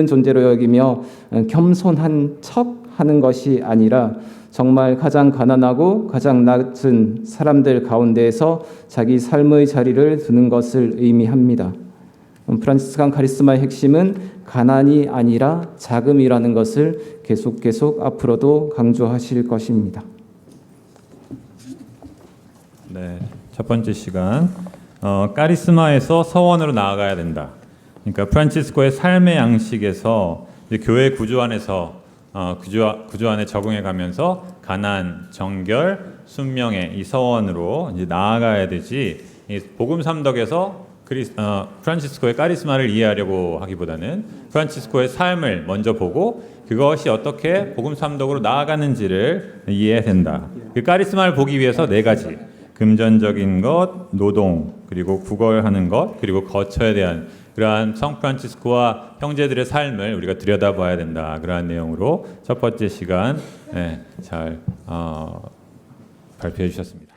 존재로 여기며 겸손한 척 하는 것이 아니라 정말 가장 가난하고 가장 낮은 사람들 가운데에서 자기 삶의 자리를 두는 것을 의미합니다. 프란치스칸 카리스마의 핵심은 가난이 아니라 자금이라는 것을 계속 앞으로도 강조하실 것입니다. 네, 첫 번째 시간 카리스마에서 서원으로 나아가야 된다. 그러니까 프란치스코의 삶의 양식에서 이제 교회 구조 안에서 구조 안에 적응해 가면서 가난, 정결, 순명의 이 서원으로 이제 나아가야 되지. 이 복음 삼덕에서 프란치스코의 카리스마를 이해하려고 하기보다는 프란치스코의 삶을 먼저 보고 그것이 어떻게 복음 삼덕으로 나아가는지를 이해해야 된다. 그 카리스마를 보기 위해서 네 가지: 금전적인 것, 노동, 그리고 구걸하는 것, 그리고 거처에 대한 그러한 성 프란치스코와 형제들의 삶을 우리가 들여다봐야 된다. 그러한 내용으로 첫 번째 시간 잘 발표해 주셨습니다.